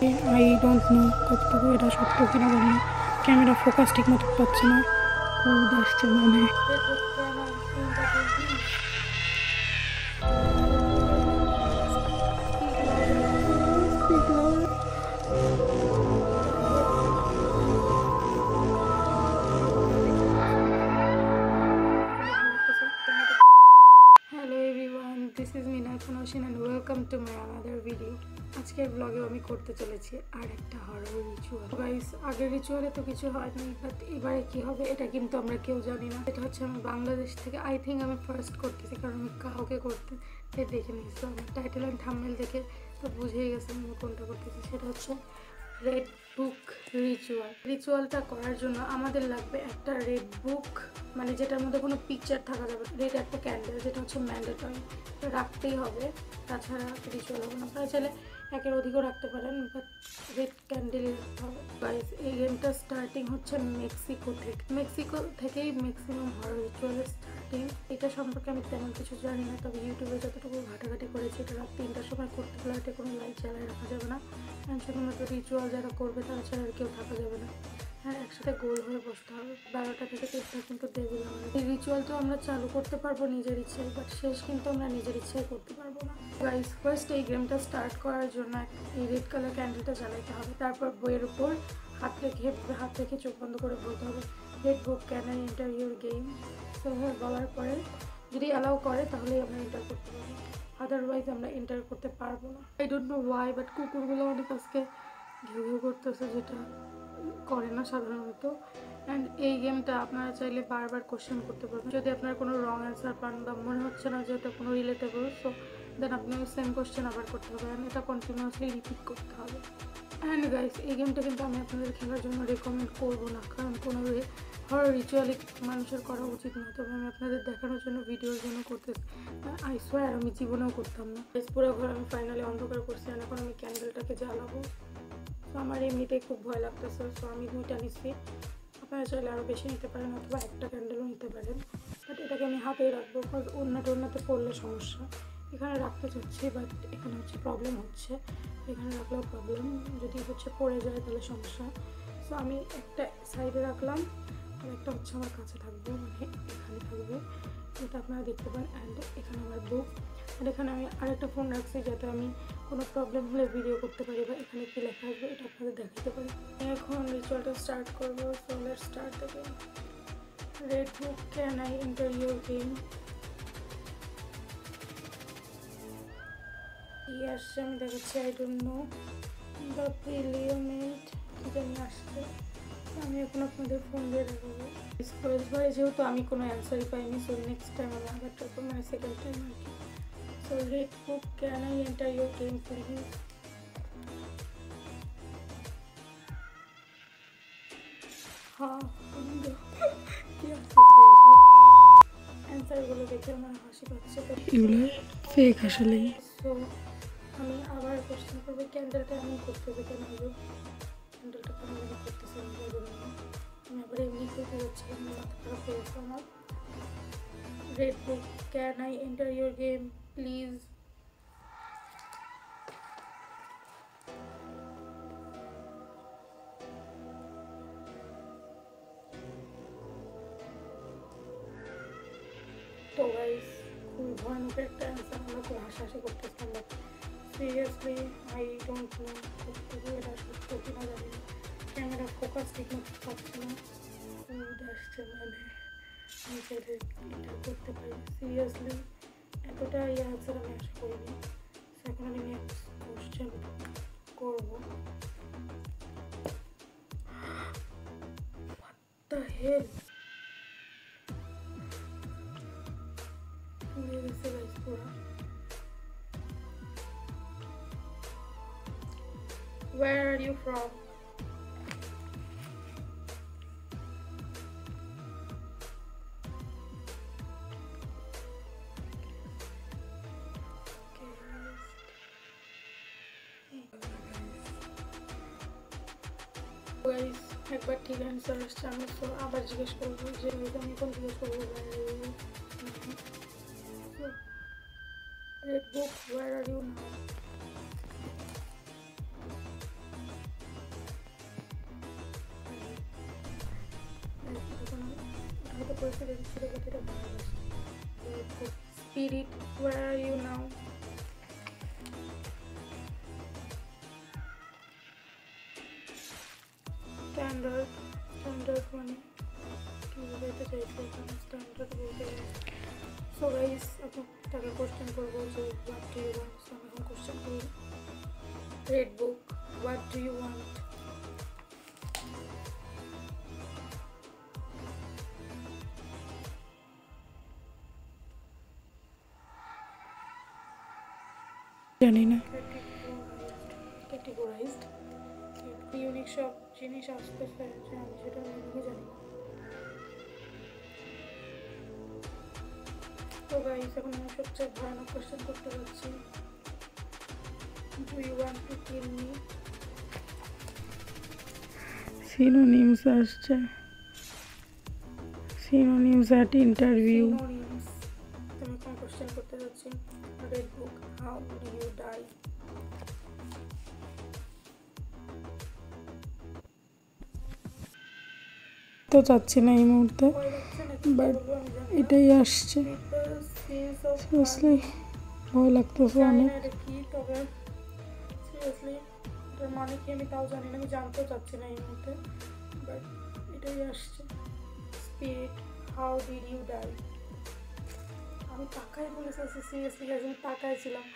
I don't no কতটুকু এটা সত্য কিনা জানি না, ক্যামেরা ফোকাস ঠিক মতো পাচ্ছে না, কোড আসছে মানে hello everyone, this is Minakshi Naushin and welcome to my another video. আজকের ব্লগেও আমি করতে চলেছি আর একটা হরর রিচুয়াল। গাইস, আগের রিচুয়ালে তো কিছু হয়নি, বাট এবারে কি হবে এটা কিন্তু আমরা কেউ জানি না। এটা হচ্ছে আমি বাংলাদেশ থেকে আই থিঙ্ক আমি ফার্স্ট করতেছি, কারণ আমি কাউকে করতে দেখে নিয়েছি। আমার টাইটেল অ্যান্ড থাম্বনেল দেখে তো বুঝেই গেছেন আমি কোনটা করতেছি। সেটা হচ্ছে রেড বুক রিচুয়ালটা করার জন্য আমাদের লাগবে একটা রেড বুক, মানে যেটার মধ্যে কোনো পিকচার থাকা যাবে, রেড একটা ক্যান্ডেল, যেটা হচ্ছে ম্যান্ডেটরি রাখতেই হবে, তাছাড়া রিচুয়াল হবে না। আপনারা চাইলে একের অধিকও রাখতে পারেন, বাট রেড ক্যান্ডেলই রাখতে হবে। গাইস, এই গেমটা স্টার্টিং হচ্ছে মেক্সিকো থেকেই ম্যাক্সিমাম হরর রিচুয়ালের স্টার্টিং। এটা সম্পর্কে আমি তেমন কিছু জানি না, তবে ইউটিউবে যতটুকু ঘাটাঘাটি করেছি, এটা রাত 3টার সময় করতে ফ্ল্যাটে কোনো লাইট জ্বালায় রাখা যাবে না, শুধুমাত্র রিচুয়াল যারা করবে তারা ছাড়া আর কেউ থাকা যাবে না। হ্যাঁ, একসাথে গোল হয়ে বসতে হবে। 12টা থেকে 3টা কিন্তু দেবে আমাদের। এই রিচুয়াল তো আমরা চালু করতে পারবো নিজের ইচ্ছায়, বাট শেষ কিন্তু আমরা নিজের ইচ্ছায় করতে পারবো না। গাইস, ফার্স্ট এই গেমটা স্টার্ট করার জন্য এই রেড কালার ক্যান্ডেলটা জ্বালাইতে হবে। তারপর বইয়ের উপর হাত রেখে চোখ বন্ধ করে বলতে হবে, red book can I enter your game. So বলার পরে যদি অ্যালাউ করে তাহলে আমরা এন্টার করতে পারবো, আদারওয়াইজ আমরা এন্টার করতে পারবো না। I don't know why, but কুকুরগুলো অনেক আজকে ঘেউ ঘেউ করতেছে, যেটা করে না সাধারণত। অ্যান্ড এই গেমটা আপনারা চাইলে বারবার কোশ্চেন করতে পারবেন। যদি আপনার কোনো রং অ্যান্সার পান বা মনে হচ্ছে না যে এটা কোনো রিলেটেবল, সো দেন আপনি সেম কোশ্চেন আবার করতে হবে, অ্যান্ড এটা কন্টিনিউয়াসলি রিপিট করতে হবে। অ্যান্ড গাইস, এই গেমটা কিন্তু আমি আপনাদের খেলার জন্য রেকমেন্ড করবো না, কারণ কোনো হরর রিচুয়ালি মানুষের করা উচিত না। তবে আমি আপনাদের দেখানোর জন্য ভিডিওর জন্য করতেছি। আই সোয়ার আমি জীবনেও করতাম না। পুরো ঘর আমি ফাইনালি অন্ধকার করছি, আর এখন আমি ক্যান্ডেলটাকে জ্বালাবো। তো আমার এমনিতেই খুব ভয় লাগতেছে, সো আমি 2টা নিচ্ছি। আপনারা চাইলে আরও বেশি নিতে পারেন, অথবা একটা ক্যান্ডেলও নিতে পারেন, বাট এটাকে আমি হাতেই রাখবো, বিকজ অন্যতে পড়লে সমস্যা। এখানে রাখতে চাচ্ছি, বাট এখানে হচ্ছে প্রবলেম হচ্ছে, এখানে রাখলেও প্রবলেম, যদি হচ্ছে পড়ে যায় তাহলে সমস্যা। সো আমি একটা সাইডে রাখলাম, আর একটা হচ্ছে আমার কাছে থাকবে, মানে এখানে থাকবে, এটা আপনারা দেখতে পান। অ্যান্ড এখানে আমার বুক, আর এখানে আমি আরেকটা ফোন রাখছি, যাতে আমি কোনো প্রবলেম হলে ভিডিও করতে পারি, বা এখানে কী লেখা আসবে এটা আপনাদের দেখাতে পারি। এখন রিচুয়ালটা স্টার্ট করবো। So let's start the game. Red book can I enter your game. কি আসছে আমি দেখাচ্ছি, আই ডোন্ট নো দ্য প্রিলিমিনেন্ট কী জানি আসছে। আমি এখন আপনাদের ফোন দিয়ে দেখাবো। পরেশবারে যেহেতু আমি কোনো অ্যান্সারই পাইনি, সো নেক্সট টাইম আমি আবার ট্রাই করবো, মানে সেকেন্ড টাইম আর কি। So red book can I enter your game please. হ্যাঁ, কি অ্যান্সারগুলো দেখে আমার হাসি পাচ্ছে, এগুলো ফেক আসলেই। সো আমি আবার কোশ্চেন করবো, ক্যান্ডেলটা আমি করতেছি কেন, ক্যান্ডেলটা কেন আমি করতেছি আমি বলবো না। আমি আবার এমনি করতে যাচ্ছি, মাথা খারাপ হয়েছে আমার। Red book can I enter your game please. তো গাইস, খুবই ভয়ানক একটা অ্যান্সার, আমরা খুব হাসাহাসি করতেছিলাম, but seriously I don't no কতটুকু এটা সত্য কিনা জানি না, ক্যামেরা ফোকাস ঠিক মতো পাচ্ছে না, কোড আসছে মানে আমি চাইলে এটা করতে পারি। সিরিয়াসলি এতটা এই অ্যান্সার আমি আশা করিনি। এখন আমি নেক্সট কোশ্চেন করবো। What the hell? পুড়ে গেছে গাইস পুরা। Where are you from? Guys, একবার ঠিক অ্যান্সার আসছে, আমি তো আবার জিজ্ঞেস করবো, যে আমি কোন জিজ্ঞেস করবো, red book where are you now. বলছিলেন ছিল বাট এটা ভালোবাসি। Spirit, where are you now? Standard, standard মানে কি বোঝাতে চাইছে এখানে? স্ট্যান্ডার্ড বলতে সো গাইস এখন তাকে কোশ্চেন করবো যে what do you want. So আমি এখন কোশ্চেন করবো red book, what do you want? জানি না। ক্যাটেগরাইজড ইউনিক সব জিনিস আসতেছে যে আমি সেটা নিজে জানি না। তো গাইস এখন আমি সবচেয়ে ভয়ানক কোশ্চেন করতে যাচ্ছি, do you want to kill me? Synonyms আসছে, সিনোনিমস অ্যাট ইন্টারভিউ। সিনোনিমস তুমি কোন কোশ্চেন করতে যাচ্ছি? Red book, how do you die? তো চাচ্ছি না এই মুহূর্তে, বাট এটাই আসছে। সিরিয়াসলি ভয় লাগতেছে অনেক। তবে সিরিয়াসলি এটার মানে কি আমি তাও জানি না, আমি জানতেও চাচ্ছি না এই মুহূর্তে, বাট এটাই আসছে। Spirit, how did you die? আমি তাকাই বলে চাচ্ছি, সিরিয়াসলি আমি তাকাই ছিলাম।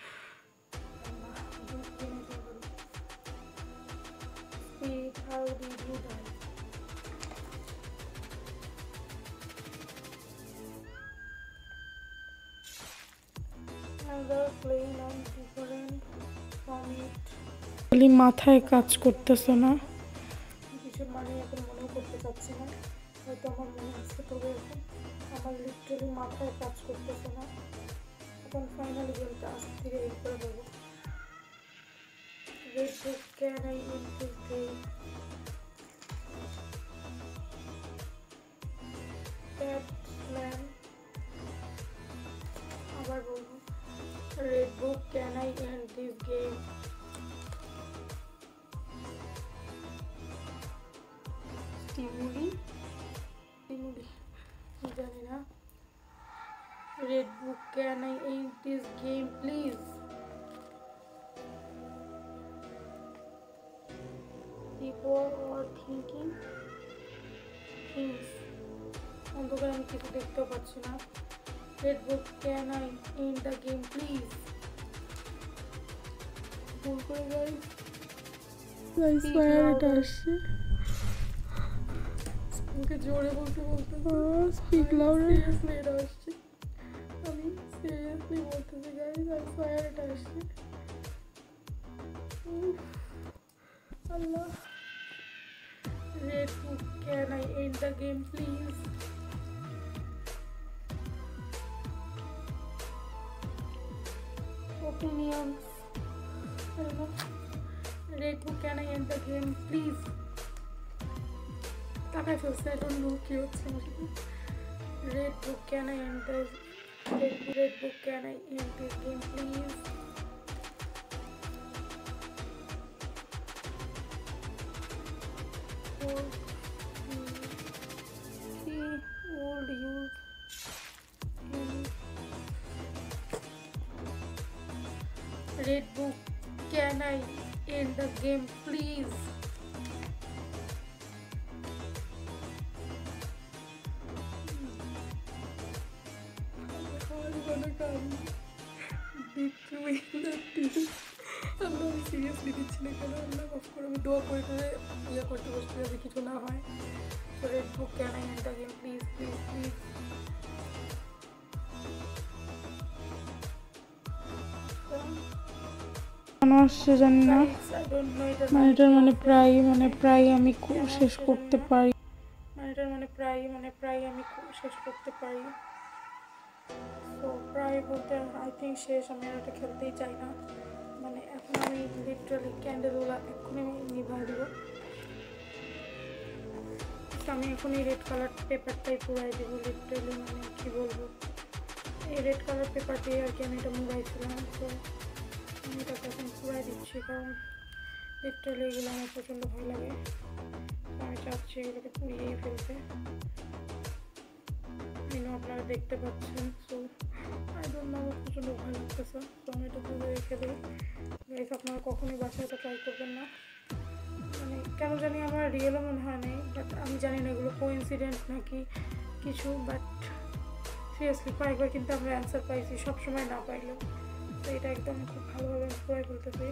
Spirit, how did you die? মাথায় কাজ করতেছে না, কিছু মানে এখন মনেও করতে চাচ্ছি না, হয়তো আমার মনে আছে, তবে এখন আমার লিটারালি মাথায় কাজ করতেছে না। এখন ফাইনালি গেমটা আজ থেকে এড করে দেবো। Red book, can I end this game? Batman, আবার বলবো red book, can I end this game? Stimuli, stimuli জানি না। Red book, can I end this game please? People are thinking things. অন্ধকারে আমি কিছু দেখতেও পাচ্ছি না। Red book, can I end the game please? ভুল করে গাইস, এটা আসছে। ওকে জোরে বলতে বলতে স্পিক লাউডার, সিরিয়াসলি এটা আসছে। আমি সিরিয়াসলি বলতেছি গাইস, আই সোয়ার এটা আসছে। Allah. Red book, can I end the game please? Opinions. I don't know. Red book, can I end the game, please? তাকাই ফেলছে, I don't know কি হচ্ছে আমার সাথে। Red book, can I end the Red book, can I end this game, please? Old use. Red book, can I end the game, please? আমি seriously দিচ্ছি না কেন? আল্লাহ মাফ করে, আমি দোয়া করে ইয়ে করতে বসছি যাতে কিছু না হয়। So red book, can I end the game, please, please, please? আসছে জানি না, মানে এটার মানে প্রায় আমি শেষ করতে পারি, এটার মানে প্রায় আমি শেষ করতে পারি। তো প্রায় বলতে আই থিঙ্ক শেষ, আমি আর এটা খেলতেই চাই না। মানে এখন আমি লিটারালি ক্যান্ডেলগুলো এক্ষুনি আমি নিভাই দেবো। আমি এখন এই রেড কালার পেপারটাই পুরাই দেবো লিটারালি, মানে কী বলবো, এই রেড কালার পেপার দিয়ে আর কি আমি এটা মুড়াইছিলাম। তো আমি এটাকে এখন পুরাই দিচ্ছি, কারণ লিটারালি এগুলো আমার প্রচণ্ড ভয় লাগে। আমি চাচ্ছি এগুলোকে পুড়িয়েই ফেলতে। আপনারা দেখতে পাচ্ছেন। সো আই ডোন্ট নো, আমার প্রচণ্ড ভয় লাগতেছে। তো আমি এটা দূরে রেখে দিই। গাইস আপনারা কখনোই বাসায় এটা ট্রাই করবেন না। মানে কেন জানি আমার রিয়েলও মনে হয় নাই, বাট আমি জানি না এগুলো কোইন্সিডেন্ট নাকি কিছু, বাট সিরিয়াসলি কয়েকবার কিন্তু আমরা অ্যান্সার পাইছি, সবসময় না পাইলেও। তো এটা একদম খুব ভালোভাবে আমি করে বলতেছি।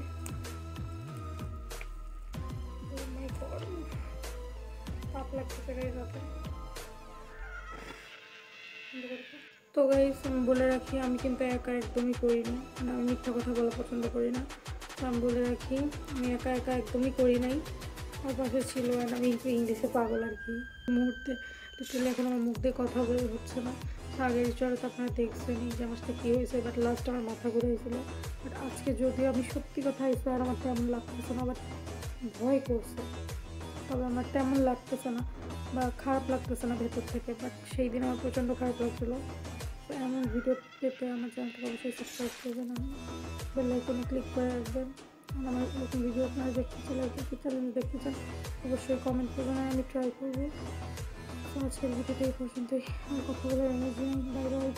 তাপ লাগতেছে গাইস হাতে। তো গাইস আমি বলে রাখি, আমি কিন্তু একা একদমই করি না, মানে আমি মিথ্যা কথা বলা পছন্দ করি না। তো আমি বলে রাখি, আমি একা একদমই করি নাই, আমার পাশে ছিল। আমি একটু ইংলিশে পাগল আর কি মুহূর্তে। লিটারালি এখন আমার মুখ দিয়ে কথা বলে হচ্ছে না। আগের রিচুয়ালে তো আপনারা দেখছেনই যে আমার সাথে কী হয়েছে, বাট লাস্ট আমার মাথা ঘুরে হয়েছিল। বাট আজকে যদিও আমি সত্যি কথা হয়েছে আর আমার তেমন লাগতেছে না, বাট ভয় করছে। তবে আমার তেমন লাগতেছে না বা খারাপ লাগতেছে না ভেতর থেকে, বাট সেই দিন আমার প্রচণ্ড খারাপ লাগছিলো। তো এমন ভিডিও পেতে আমার চ্যানেলটাকে অবশ্যই সাবস্ক্রাইব করবেন, আমি বেল আইকনে ক্লিক করে রাখবেন। আর আমার নতুন ভিডিও আপনারা দেখতে চান, কি চ্যানেল দেখতে চান অবশ্যই কমেন্ট করবেন, আর আমি ট্রাই করবো। তো আজকের ভিডিওটা এই পর্যন্তই। আর কথা বলার এনার্জি নেই। Bye bye.